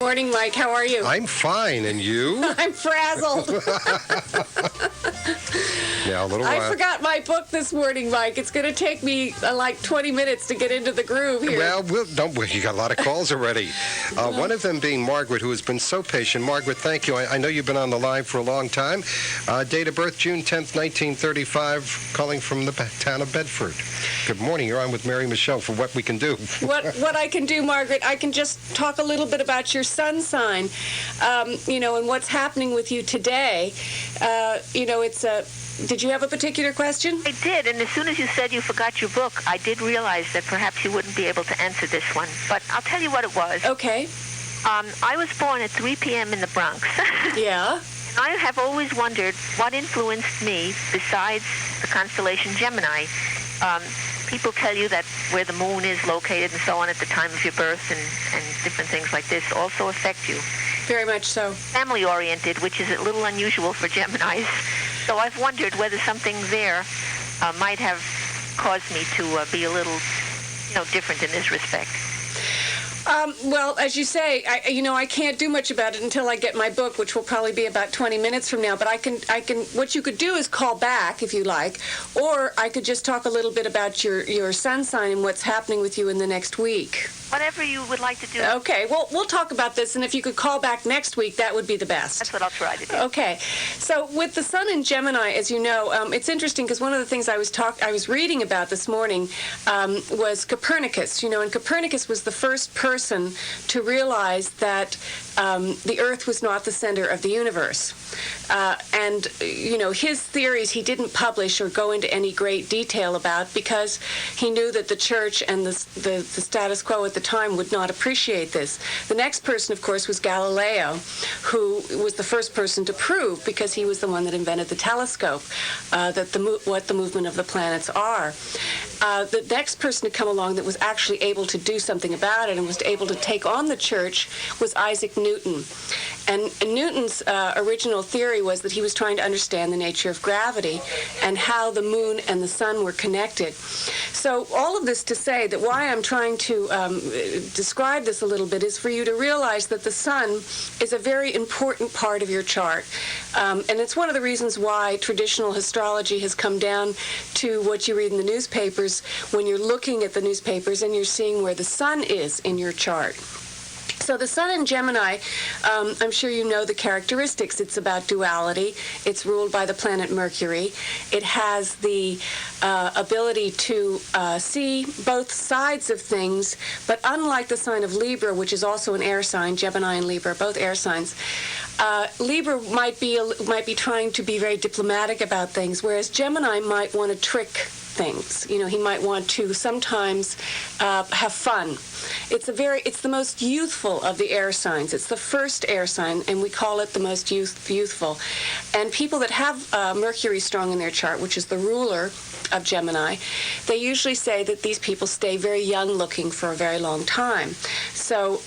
Morning, Mike. How are you? I'm fine, and you? I'm frazzled. Yeah, a little while. I forgot my book this morning, Mike. It's going to take me like 20 minutes to get into the groove here. Well, you got a lot of calls already. One of them being Margaret, who has been so patient. Margaret, thank you. I know you've been on the line for a long time. Date of birth, June 10th, 1935, calling from the town of Bedford. Good morning. You're on with Mary Michele for What We Can Do. What I can do, Margaret, I can just talk a little bit about your sun sign, and what's happening with you today. Did you have a particular question? I did, and as soon as you said you forgot your book, I did realize that perhaps you wouldn't be able to answer this one. But I'll tell you what it was. Okay. I was born at 3 p.m. in the Bronx. Yeah. And I have always wondered what influenced me besides the constellation Gemini. People tell you that where the moon is located and so on at the time of your birth and different things like this also affect you. Very much so. Family-oriented, which is a little unusual for Geminis. So I've wondered whether something there might have caused me to be a little, different in this respect. Well, as you say, I can't do much about it until I get my book, which will probably be about 20 minutes from now. But I can. What you could do is call back if you like, or I could just talk a little bit about your sun sign and what's happening with you in the next week. Whatever you would like to do. Okay. Well, we'll talk about this, and if you could call back next week, that would be the best. That's what I'll try to do. Okay. So with the sun in Gemini, as you know, it's interesting because one of the things I was reading about this morning was Copernicus. And Copernicus was the first person to realize that the Earth was not the center of the universe. And his theories he didn't publish or go into any great detail about because he knew that the church and the status quo at the time would not appreciate this. The next person, of course, was Galileo, who was the first person to prove, because he was the one that invented the telescope, what the movement of the planets are. The next person to come along that was actually able to do something about it and was able to take on the church was Isaac Newton. And Newton's original theory was that he was trying to understand the nature of gravity and how the moon and the sun were connected. So all of this to say that why I'm trying to describe this a little bit is for you to realize that the sun is a very important part of your chart. And it's one of the reasons why traditional astrology has come down to what you read in the newspapers when you're looking at the newspapers and you're seeing where the sun is in your chart. So the sun in Gemini, I'm sure you know the characteristics. It's about duality. It's ruled by the planet Mercury. It has the ability to see both sides of things, but unlike the sign of Libra, which is also an air sign, Gemini and Libra, both air signs, Libra might be trying to be very diplomatic about things, whereas Gemini might want to trick things. He might want to sometimes have fun. It's the most youthful of the air signs. It's the first air sign, and we call it the most youthful. And people that have Mercury strong in their chart, which is the ruler of Gemini, they usually say that these people stay very young-looking for a very long time. So,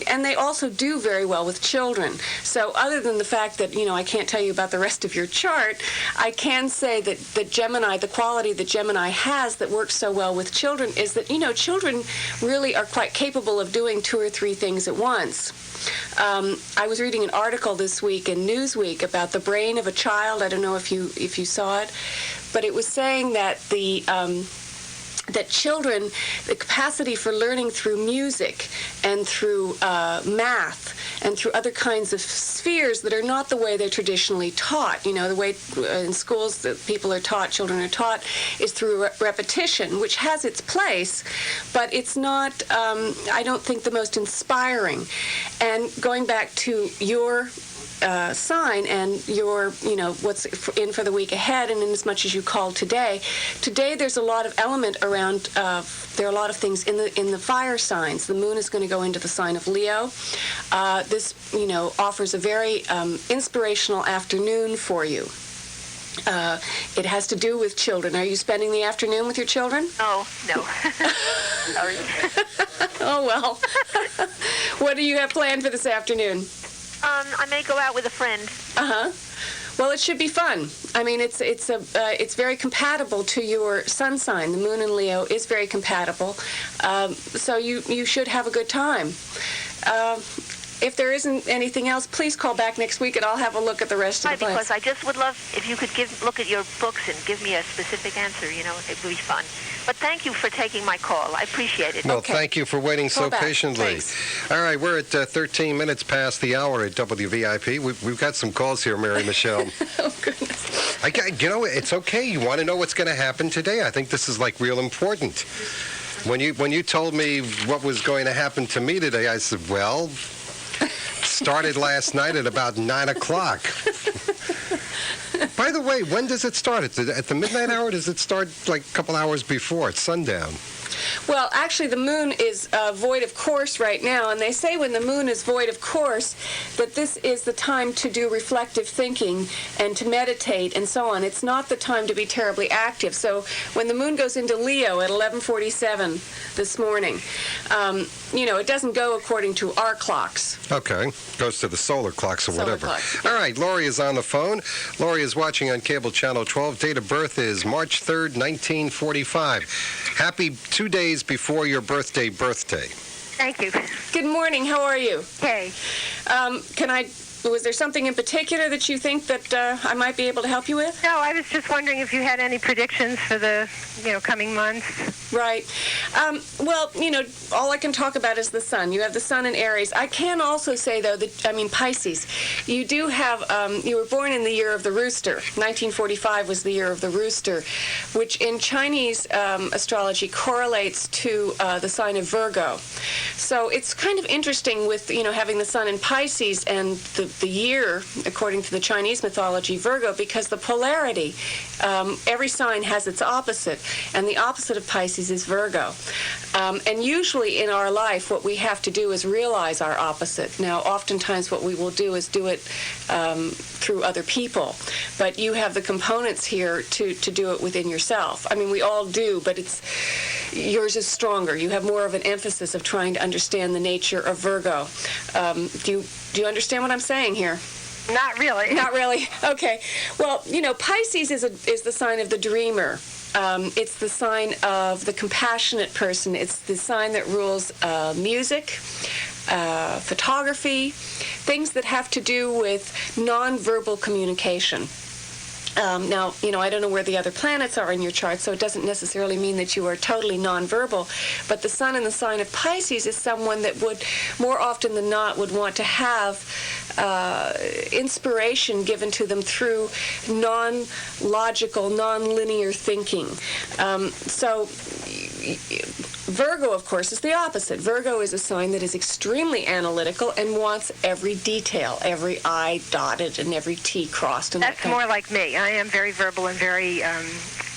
and they also do very well with children. So, other than the fact that I can't tell you about the rest of your chart, I can say that Gemini, the quality that Gemini has that works so well with children is that children really are quite capable of doing 2 or 3 things at once. I was reading an article this week in Newsweek about the brain of a child. I don't know if you saw it, but it was saying that that children, the capacity for learning through music and through math and through other kinds of spheres that are not the way they're traditionally taught. The way in schools that children are taught, is through repetition, which has its place, but it's not, I don't think, the most inspiring. And going back to your sign and your, what's in for the week ahead, and in as much as you called today there's a lot of element around, there are a lot of things in the fire signs. The moon is going to go into the sign of Leo. This, offers a very inspirational afternoon for you. It has to do with children. Are you spending the afternoon with your children? Oh, no. Sorry. Oh, well. What do you have planned for this afternoon? I may go out with a friend. Uh-huh. Well, it should be fun. I mean, it's very compatible to your sun sign. The moon in Leo is very compatible. So you should have a good time. if there isn't anything else, please call back next week, and I'll have a look at the rest of the plans. Because I just would love if you could look at your books and give me a specific answer. It would be fun. But thank you for taking my call. I appreciate it. Well, thank you for waiting so patiently. Thanks. All right, we're at 13 minutes past the hour at WVIP. We've got some calls here, Mary Michele. Oh, goodness. It's okay. You want to know what's going to happen today. I think this is like real important. When you told me what was going to happen to me today, I said, well, started last night at about 9 o'clock. By the way, when does it start? At the midnight hour? Does it start like a couple hours before? It's sundown. Well, actually, the moon is void of course right now, and they say when the moon is void of course that this is the time to do reflective thinking and to meditate and so on. It's not the time to be terribly active. So when the moon goes into Leo at 11:47 this morning, it doesn't go according to our clocks. Okay. Goes to the solar clocks or whatever. Clocks. All right, Lori is on the phone. Lori is watching on cable channel 12. Date of birth is March 3rd, 1945. Happy 2 days before your birthday. Thank you. Good morning. How are you? Okay. Was there something in particular that you think that I might be able to help you with? No, I was just wondering if you had any predictions for the, coming months. Right. Well, all I can talk about is the sun. You have the sun in Aries. I can also say, though, Pisces. You do have, you were born in the year of the rooster. 1945 was the year of the rooster, which in Chinese astrology correlates to the sign of Virgo. So it's kind of interesting with, having the sun in Pisces and the year, according to the Chinese mythology, Virgo, because the polarity, every sign has its opposite, and the opposite of Pisces is Virgo. And usually in our life, what we have to do is realize our opposite. Now, oftentimes what we will do is do it through other people, but you have the components here to do it within yourself. I mean, we all do, but yours is stronger. You have more of an emphasis of trying to understand the nature of Virgo. Do you understand what I'm saying here? Not really. Not really. Okay. Well, Pisces is the sign of the dreamer. It's the sign of the compassionate person. It's the sign that rules music, photography, things that have to do with nonverbal communication. Now, I don't know where the other planets are in your chart, so it doesn't necessarily mean that you are totally nonverbal. But the sun in the sign of Pisces is someone that would, more often than not, would want to have inspiration given to them through non-logical, non-linear thinking. So Virgo, of course, is the opposite. Virgo is a sign that is extremely analytical and wants every detail, every I dotted and every T crossed. And that's more like me. I am very verbal and very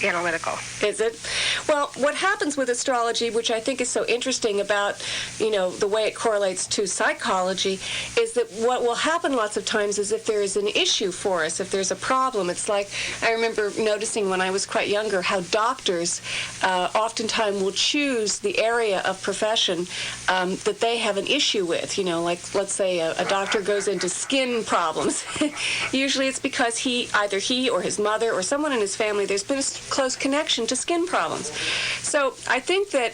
analytical. Is it? Well, what happens with astrology, which I think is so interesting about, the way it correlates to psychology, is that what will happen lots of times is if there is an issue for us, if there's a problem, it's like, I remember noticing when I was quite younger how doctors oftentimes will choose the area of profession that they have an issue with. Like, let's say a doctor goes into skin problems. Usually it's because either he or his mother or someone in his family, there's been a close connection to skin problems. So I think that,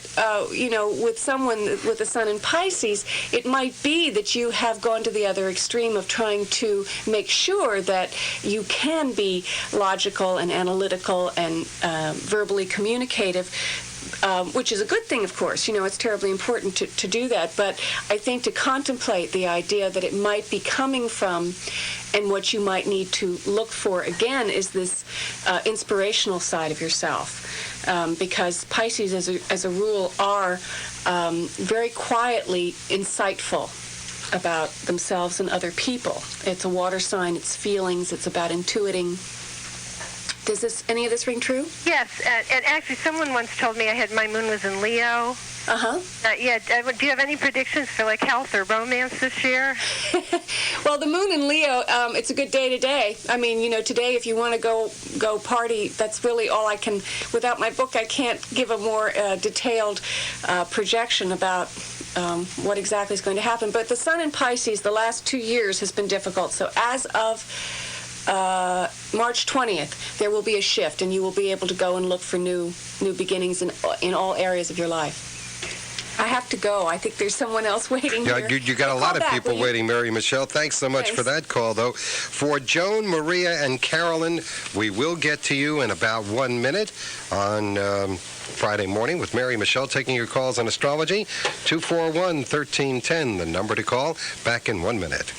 with someone with the sun in Pisces, it might be that you have gone to the other extreme of trying to make sure that you can be logical and analytical and verbally communicative, which is a good thing, of course. It's terribly important to do that. But I think to contemplate the idea that it might be coming from and what you might need to look for, again, is this inspirational side of yourself. Because Pisces, as a rule, are very quietly insightful about themselves and other people. It's a water sign. It's feelings. It's about intuiting. Does any of this ring true? Yes, and actually someone once told me my moon was in Leo. Uh-huh. Do you have any predictions for health or romance this year? Well, the moon in Leo, it's a good day today. I mean, today if you want to go party, that's really all I can. Without my book, I can't give a more detailed projection about what exactly is going to happen. But the sun in Pisces the last 2 years has been difficult. So as of March 20th, there will be a shift, and you will be able to go and look for new beginnings in all areas of your life. I have to go. I think there's someone else waiting Yeah, here. you got a Call lot of back, people will you? waiting, Mary Michele. Thanks so much for that call, though. For Joan, Maria, and Carolyn, we will get to you in about 1 minute on Friday morning with Mary Michele taking your calls on astrology. 241-1310, the number to call. Back in 1 minute.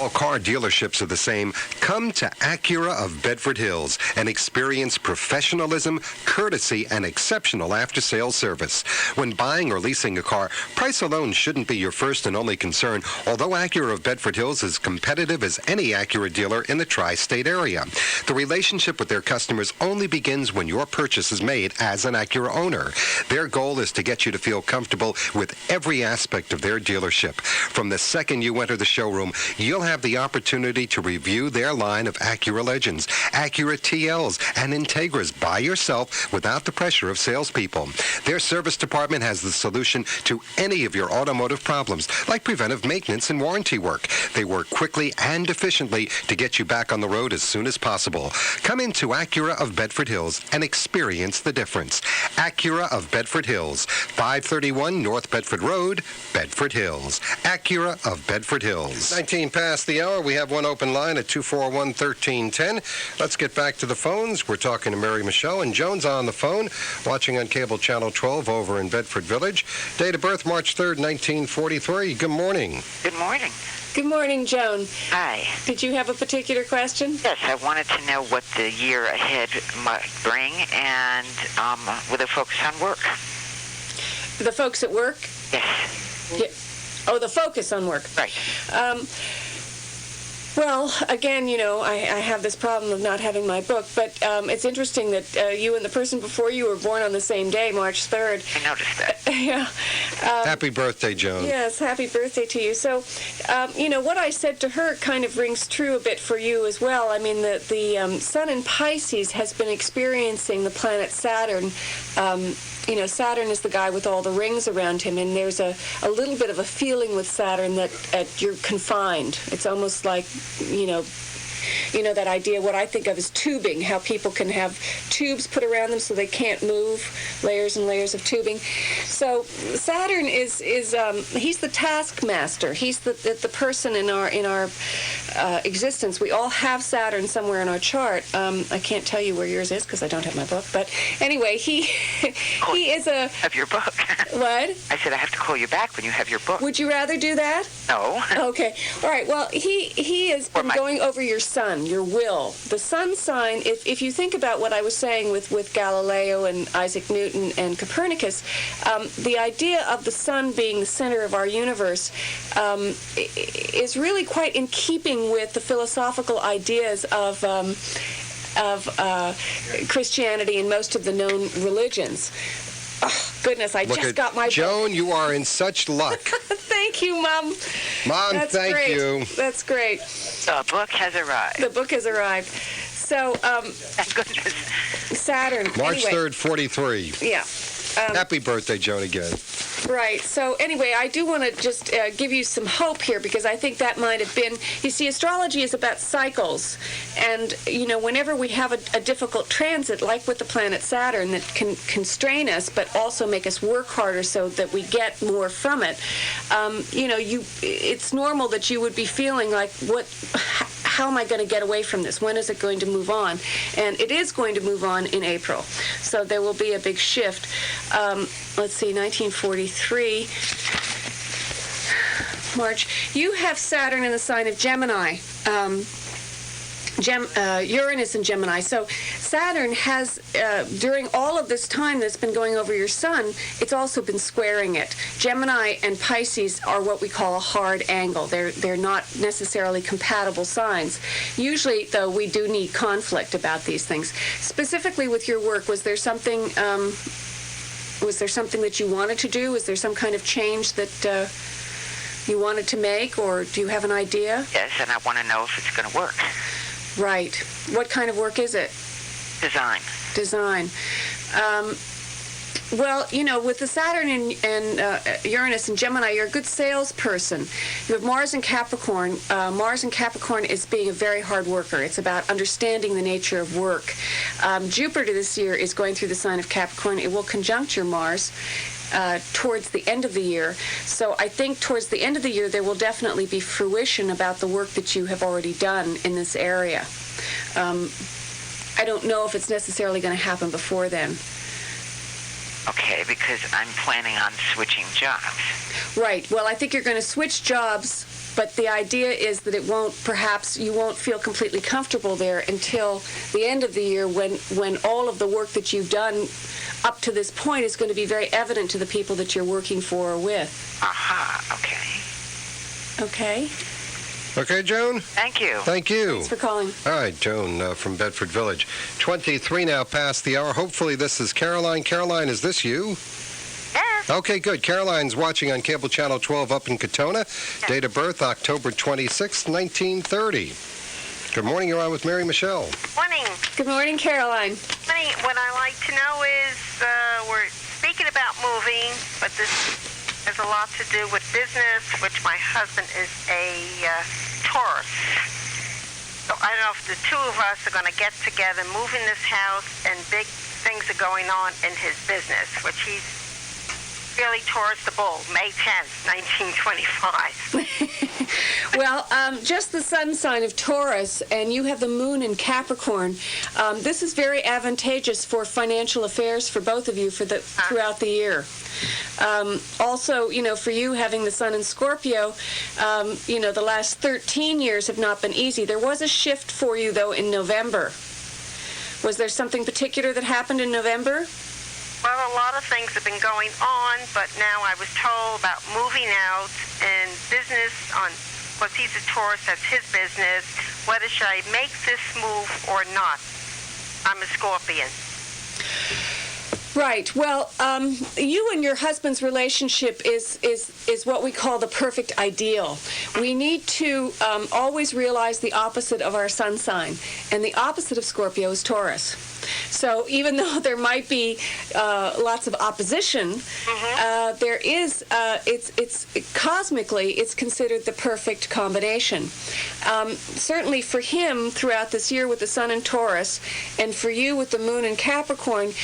All car dealerships are the same. Come to Acura of Bedford Hills and experience professionalism, courtesy, and exceptional after-sales service. When buying or leasing a car, price alone shouldn't be your first and only concern, although Acura of Bedford Hills is competitive as any Acura dealer in the tri-state area. The relationship with their customers only begins when your purchase is made as an Acura owner. Their goal is to get you to feel comfortable with every aspect of their dealership. From the second you enter the showroom, you'll have the opportunity to review their line of Acura Legends, Acura TLs, and Integras by yourself without the pressure of salespeople. Their service department has the solution to any of your automotive problems, like preventive maintenance and warranty work. They work quickly and efficiently to get you back on the road as soon as possible. Come into Acura of Bedford Hills and experience the difference. Acura of Bedford Hills, 531 North Bedford Road, Bedford Hills. Acura of Bedford Hills. 19 past the hour. We have one open line at 241-1310. Let's get back to the phones. We're talking to Mary Michele, and Joan's on the phone, watching on cable channel 12 over in Bedford Village. Date of birth, March 3rd, 1943. Good morning. Good morning. Good morning, Joan. Hi. Did you have a particular question? Yes, I wanted to know what the year ahead might bring and with a focus on work. The folks at work? Yes. Yeah. Oh, the focus on work. Right. Well, again, I have this problem of not having my book, but it's interesting that you and the person before you were born on the same day, March 3rd. I noticed that. Yeah. Happy birthday, Joan. Yes, happy birthday to you. So, what I said to her kind of rings true a bit for you as well. I mean, the sun in Pisces has been experiencing the planet Saturn. Saturn is the guy with all the rings around him, and there's a little bit of a feeling with Saturn that you're confined. It's almost like, that idea, what I think of as tubing, how people can have tubes put around them so they can't move, layers and layers of tubing. So Saturn is he's the taskmaster. He's the person in our existence. We all have Saturn somewhere in our chart. I can't tell you where yours is because I don't have my book. But anyway, he is a... Have your book. What? I said I have to call you back when you have your book. Would you rather do that? No. Okay. All right. Well, he has been going over your sun, your will. The sun sign, if you think about what I was saying with Galileo and Isaac Newton and Copernicus, the idea of the sun being the center of our universe is really quite in keeping with the philosophical ideas of Christianity and most of the known religions. Oh, goodness, I just got my Joan, book. you are in such luck. Thank you, Mom. Mom, That's thank great. you. That's great. The book has arrived. The book has arrived. So, Thank goodness. Saturn. March anyway, 3rd, 43. Yeah. Happy birthday, Joan, again. Right. So anyway, I do want to just give you some hope here because I think that might have been, you see, astrology is about cycles. And, whenever we have a difficult transit, like with the planet Saturn, that can constrain us but also make us work harder so that we get more from it, it's normal that you would be feeling like, how am I going to get away from this? When is it going to move on? And it is going to move on in April. So there will be a big shift. Let's see, 1943, March. You have Saturn in the sign of Gemini. Uranus in Gemini. So Saturn has, during all of this time that's been going over your sun, it's also been squaring it. Gemini and Pisces are what we call a hard angle. They're not necessarily compatible signs. Usually, though, we do need conflict about these things. Specifically with your work, was there something that you wanted to do? Was there some kind of change that you wanted to make, or do you have an idea? Yes, and I want to know if it's going to work. Right. What kind of work is it? Design. Well, with the Saturn and Uranus and Gemini, you're a good salesperson. You have Mars and Capricorn. Mars and Capricorn is being a very hard worker. It's about understanding the nature of work. Jupiter this year is going through the sign of Capricorn. It will conjunct your Mars. towards the end of the year. So I think towards the end of the year there will definitely be fruition about the work that you have already done in this area. I don't know if it's necessarily going to happen before then. Okay, because I'm planning on switching jobs. Right. Well, I think you're going to switch jobs, but the idea is that you won't feel completely comfortable there until the end of the year when all of the work that you've done up to this point is going to be very evident to the people that you're working for or with. Aha, okay. Okay? Okay, Joan? Thank you. Thank you. Thanks for calling. All right, Joan from Bedford Village. 23 now past the hour. Hopefully this is Caroline. Caroline, is this you? Yes. Okay, good. Caroline's watching on Cable Channel 12 up in Katona. Date of birth, October 26, 1930. Good morning. You're on with Mary Michele. Morning. Good morning, Caroline. Honey, what I like to know is we're speaking about moving, but this has a lot to do with business, which my husband is a Taurus. So I don't know if the two of us are going to get together, move in this house, and big things are going on in his business, which he's really Taurus the Bull, May 10th, 1925. Well, just the sun sign of Taurus, and you have the moon in Capricorn. This is very advantageous for financial affairs for both of you throughout the year. Also, for you having the sun in Scorpio, the last 13 years have not been easy. There was a shift for you, though, in November. Was there something particular that happened in November? Well, a lot of things have been going on, but now I was told about moving out and business because he's a Taurus, that's his business. Whether should I make this move or not? I'm a Scorpion. Right. Well, you and your husband's relationship is what we call the perfect ideal. We need to always realize the opposite of our sun sign, and the opposite of Scorpio is Taurus. So even though there might be lots of opposition, there is it's cosmically it's considered the perfect combination. Certainly for him throughout this year with the sun in Taurus, and for you with the moon in Capricorn,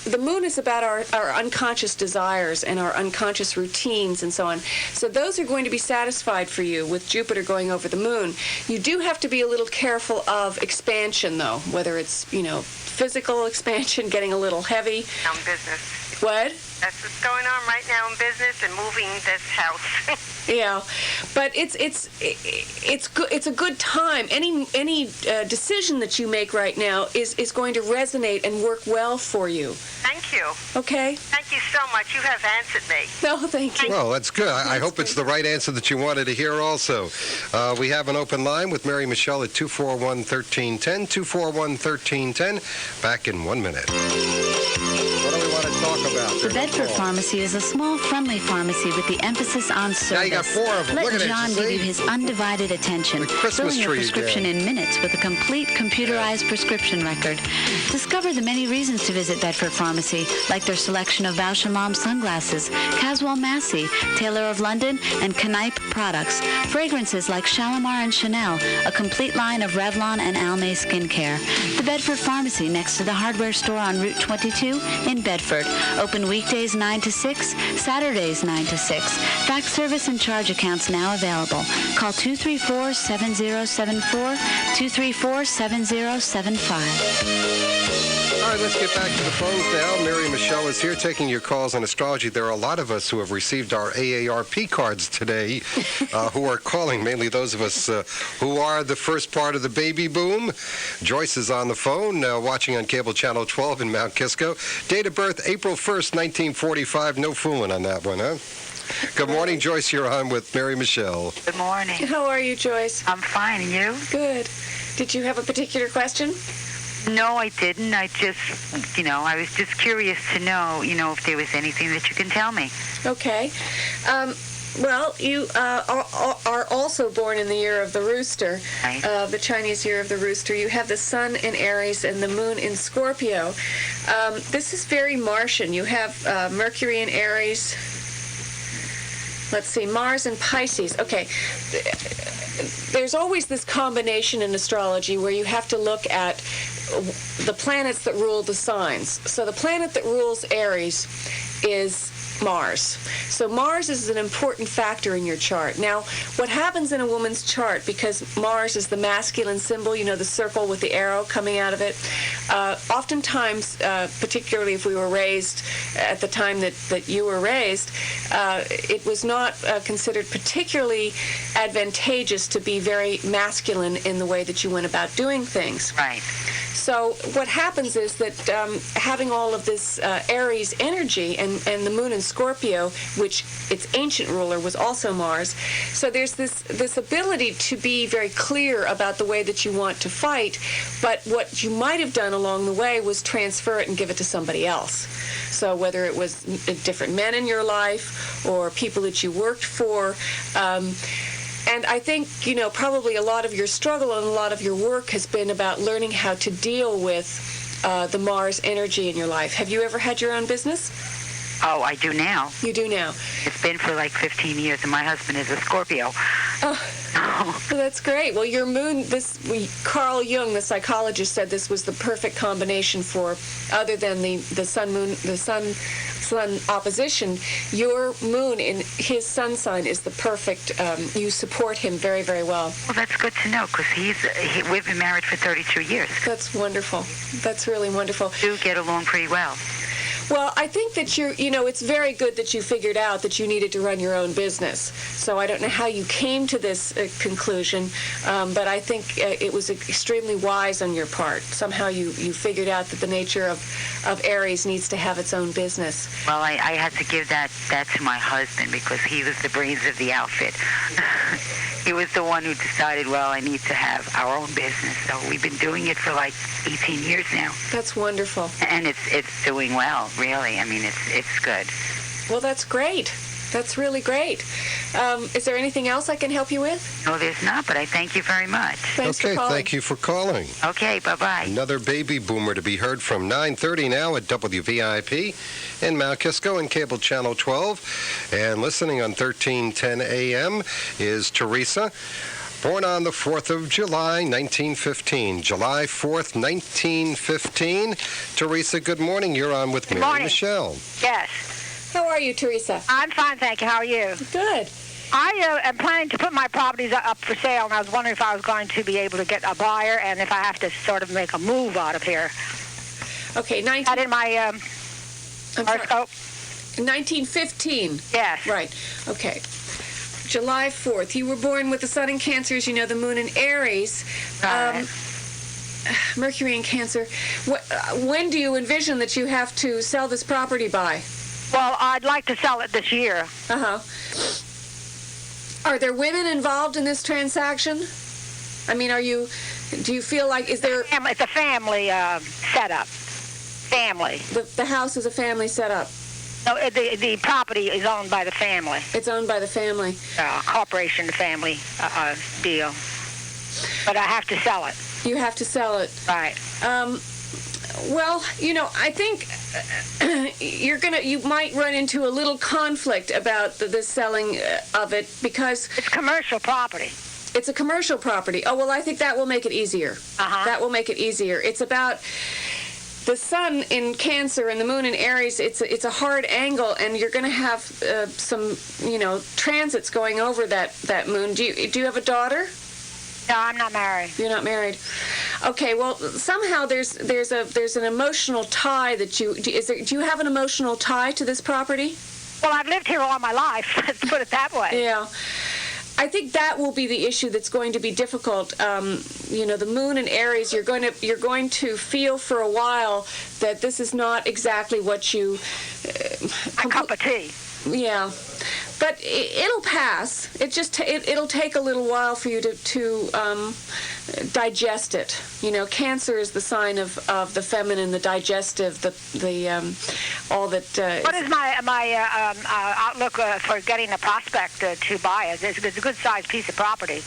the moon is about our unconscious desires and our unconscious routines and so on. So those are going to be satisfied for you with Jupiter going over the moon. You do have to be a little careful of expansion, though, whether it's physical expansion, getting a little heavy. On business. What? That's what's going on right now in business and moving this house. Yeah, but it's a good time. Any decision that you make right now is going to resonate and work well for you. Thank you. Okay. Thank you so much. You have answered me. No, thank you. Well, that's good. I hope it's the right answer that you wanted to hear also. We have an open line with Mary Michele at 241-1310, 241-1310. Back in 1 minute. What do we want to talk about? The Bedford Pharmacy is a small, friendly pharmacy with the emphasis on service. Now you got 4 of them. Let Look at John it, give you his undivided attention, Christmas filling your tree prescription again. in minutes with a complete computerized prescription record. Discover the many reasons to visit Bedford Pharmacy, like their selection of Bausch & Lomb sunglasses, Caswell Massey, Taylor of London, and Knipe products, fragrances like Shalimar and Chanel, a complete line of Revlon and Almay skincare. The Bedford Pharmacy, next to the hardware store on Route 22 in Bedford. Open weekdays 9 to 6, Saturdays 9 to 6. Fax service and charge accounts now available. Call 234-7074, 234-7075. All right, let's get back to the phones now. Mary Michele is here taking your calls on astrology. There are a lot of us who have received our AARP cards today who are calling, mainly those of us who are the first part of the baby boom. Joyce is on the phone, watching on Cable Channel 12 in Mount Kisco. Date of birth, April 1st, 1945. No fooling on that one, huh? Good morning, Joyce. You're on with Mary Michele. Good morning. How are you, Joyce? I'm fine, and you? Good. Did you have a particular question? No, I didn't. I just, I was just curious to know, if there was anything that you can tell me. Okay. Well, you are also born in the year of the rooster, Right. The Chinese year of the rooster. You have the sun in Aries and the moon in Scorpio. This is very Martian. You have Mercury in Aries. Let's see, Mars in Pisces. Okay. There's always this combination in astrology where you have to look at the planets that rule the signs. So the planet that rules Aries is Mars. So Mars is an important factor in your chart. Now, what happens in a woman's chart, because Mars is the masculine symbol, you know, the circle with the arrow coming out of it, oftentimes, particularly if we were raised at the time that you were raised, it was not considered particularly advantageous to be very masculine in the way that you went about doing things. Right. So what happens is that having all of this Aries energy and the moon in Scorpio, which its ancient ruler was also Mars, so there's this ability to be very clear about the way that you want to fight, but what you might have done along the way was transfer it and give it to somebody else. So whether it was different men in your life or people that you worked for, and I think, you know, probably a lot of your struggle and a lot of your work has been about learning how to deal with the Mars energy in your life. Have you ever had your own business? Oh, I do now. You do now. It's been for like 15 years, and my husband is a Scorpio. Oh, that's great. Well, your moon, Carl Jung, the psychologist, said this was the perfect combination for, other than the sun opposition, your moon in his sun sign is the perfect, you support him very, very well. Well, that's good to know, because we've been married for 32 years. That's wonderful. That's really wonderful. We do get along pretty well. Well, I think that it's very good that you figured out that you needed to run your own business. So I don't know how you came to this conclusion, but I think it was extremely wise on your part. Somehow you figured out that the nature of Aries needs to have its own business. Well, I had to give that to my husband, because he was the brains of the outfit. He was the one who decided, well, I need to have our own business. So we've been doing it for like 18 years now. That's wonderful. And it's doing well, really. I mean, it's good. Well, that's great. That's really great. Is there anything else I can help you with? No, there's not, but I thank you very much. Thanks for calling. Thank you for calling. Okay, bye-bye. Another baby boomer to be heard from 9:30 now at WVIP in Mount Kisco and Cable Channel 12. And listening on 1310 AM is Teresa, born on the 4th of July, 1915. July 4th, 1915. Teresa, good morning. You're on with Mary Michele. Yes. How are you, Teresa? I'm fine, thank you. How are you? Good. I am planning to put my properties up for sale, and I was wondering if I was going to be able to get a buyer and if I have to sort of make a move out of here. Okay, That in my horoscope? 1915. Yes. Right. Okay. July 4th. You were born with the sun in Cancer, as you know, the moon in Aries. Right. Mercury in Cancer. When do you envision that you have to sell this property by? Well, I'd like to sell it this year. Uh-huh. Are there women involved in this transaction? I mean, do you feel like, is there... It's a family setup. Family. The house is a family setup. No, the property is owned by the family. It's owned by the family. Corporation, the family deal. But I have to sell it. You have to sell it. Right. Well, you know, I think you might run into a little conflict about the selling of it, because it's commercial property. It's a commercial property. Oh, well, I think that will make it easier. Uh-huh. That will make it easier. It's about the sun in Cancer and the moon in Aries. It's a hard angle, and you're going to have some, transits going over that moon. Do you have a daughter? No, I'm not married. You're not married. Okay, well, somehow there's an emotional tie that do you have an emotional tie to this property? Well, I've lived here all my life, let's put it that way. Yeah. I think that will be the issue that's going to be difficult. The moon in Aries, you're going to feel for a while that this is not exactly what you... a cup of tea. Yeah. But it'll pass. It'll take a little while for you to digest it. You know, Cancer is the sign of the feminine, the digestive, all that. What is my outlook for getting a prospect to buy it? It's a good-sized piece of property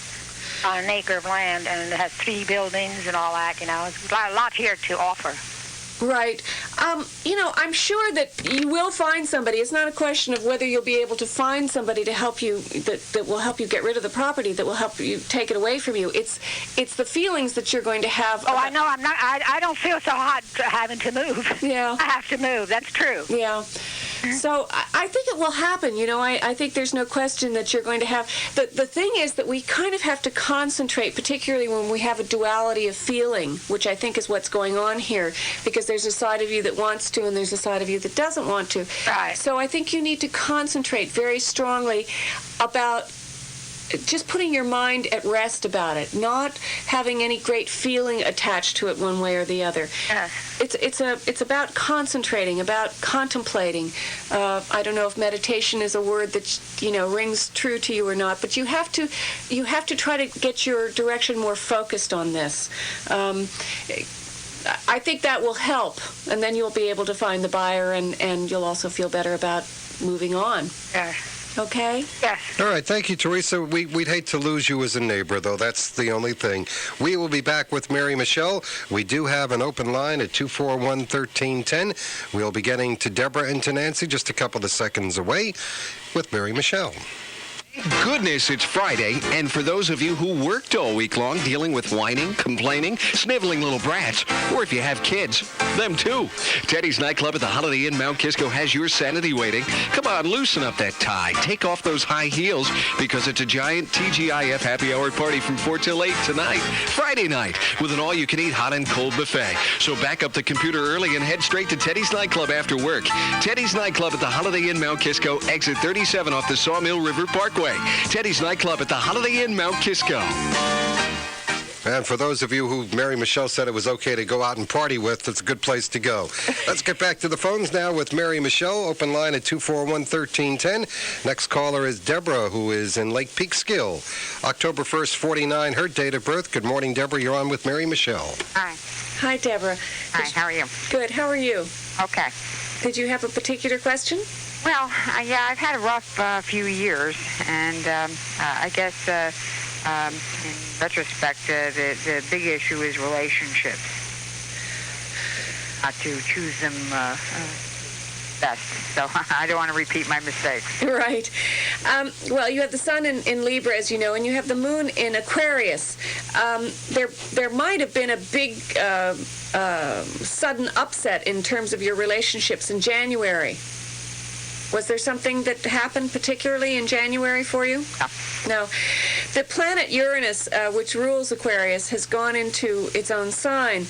on an acre of land, and it has 3 buildings and all that. You know, it's a lot here to offer. Right. I'm sure that you will find somebody. It's not a question of whether you'll be able to find somebody to help you that will help you get rid of the property, that will help you take it away from you. It's the feelings that you're going to have. Oh, I know. I don't feel so hot having to move. Yeah. I have to move. That's true. Yeah. So I think it will happen. I think there's no question that you're going to have. The thing is that we kind of have to concentrate, particularly when we have a duality of feeling, which I think is what's going on here, because there's a side of you that wants to and there's a side of you that doesn't want to. Right. So I think you need to concentrate very strongly about just putting your mind at rest about it, not having any great feeling attached to it one way or the other. Yes. It's about concentrating, about contemplating. I don't know if meditation is a word that rings true to you or not, but you have to try to get your direction more focused on this. I think that will help, and then you'll be able to find the buyer, and you'll also feel better about moving on. Yes. Okay? Yes. All right, thank you, Teresa. We'd hate to lose you as a neighbor, though. That's the only thing. We will be back with Mary Michele. We do have an open line at 241-1310. We'll be getting to Deborah and to Nancy just a couple of seconds away with Mary Michele. Goodness, it's Friday, and for those of you who worked all week long dealing with whining, complaining, sniveling little brats, or if you have kids, them too, Teddy's Nightclub at the Holiday Inn Mount Kisco has your sanity waiting. Come on, loosen up that tie, take off those high heels, because it's a giant TGIF happy hour party from 4 till 8 tonight, Friday night, with an all-you-can-eat hot and cold buffet. So back up the computer early and head straight to Teddy's Nightclub after work. Teddy's Nightclub at the Holiday Inn Mount Kisco, exit 37 off the Sawmill River Parkway. Teddy's Nightclub at the Holiday Inn Mount Kisco. And for those of you who Mary Michele said it was okay to go out and party with, it's a good place to go. Let's get back to the phones now with Mary Michele. Open line at 241-1310. Next caller is Deborah, who is in Lake Peekskill. October 1st, 49, her date of birth. Good morning, Deborah. You're on with Mary Michele. Hi. Hi, Deborah. Hi, how are you? Good. How are you? Okay. Did you have a particular question? Well, yeah, I've had a rough few years, and I guess in retrospect, the big issue is relationships. Not to choose them best, so I don't want to repeat my mistakes. Right. Well, you have the sun in Libra, as you know, and you have the moon in Aquarius. There might have been a big sudden upset in terms of your relationships in January. Was there something that happened particularly in January for you? No. The planet Uranus, which rules Aquarius, has gone into its own sign.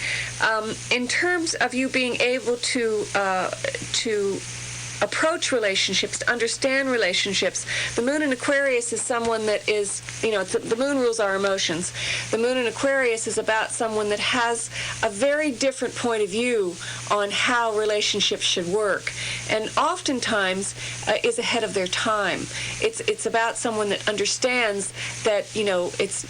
In terms of you being able to approach relationships, to understand relationships, the moon in Aquarius is someone that is, the moon rules our emotions. The moon in Aquarius is about someone that has a very different point of view on how relationships should work, and oftentimes is ahead of their time. It's about someone that understands that, it's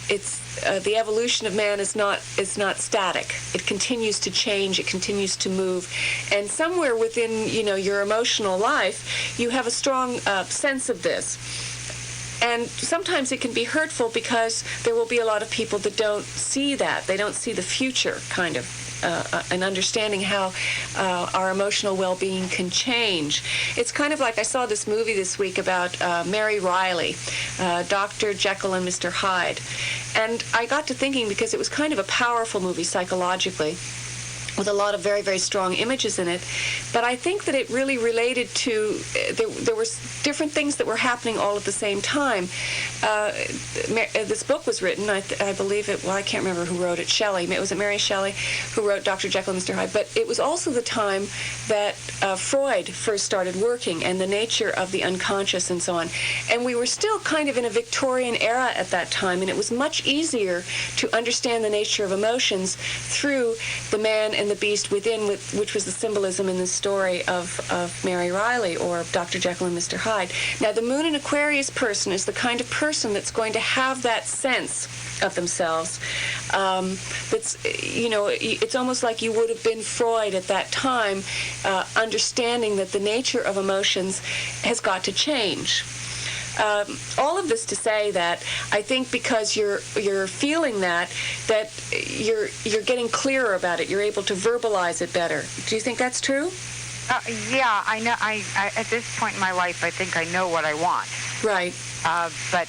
the evolution of man is not static. It continues to change. It continues to move, and somewhere within your emotional life, you have a strong sense of this. And sometimes it can be hurtful because there will be a lot of people that don't see that. They don't see the future, kind of. And understanding how our emotional well-being can change. It's kind of like I saw this movie this week about Mary Riley, Dr. Jekyll and Mr. Hyde. And I got to thinking, because it was kind of a powerful movie psychologically, with a lot of very, very strong images in it. But I think that it really related to, there were different things that were happening all at the same time. This book was written, I believe it, I can't remember who wrote it, Shelley. Was it Mary Shelley who wrote Dr. Jekyll and Mr. Hyde? But it was also the time that Freud first started working, and the nature of the unconscious and so on. And we were still kind of in a Victorian era at that time, and it was much easier to understand the nature of emotions through the man and the beast within, which was the symbolism in the story of Mary Riley or Dr. Jekyll and Mr. Hyde. Now, the moon in Aquarius person is the kind of person that's going to have that sense of themselves. It's almost like you would have been Freud at that time, understanding that the nature of emotions has got to change. all of this to say that I think because you're feeling that you're getting clearer about it. You're able to verbalize it better. Do you think that's true? Yeah, I know. I at this point in my life, I think I know what I want. Right. But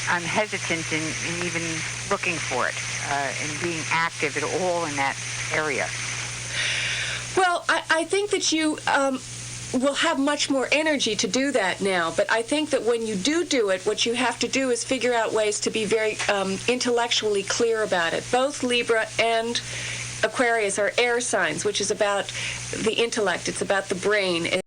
I'm hesitant in even looking for it and being active at all in that area. Well, I think that you will have much more energy to do that now. But I think that when you do it, what you have to do is figure out ways to be very intellectually clear about it. Both Libra and Aquarius are air signs, which is about the intellect. It's about the brain.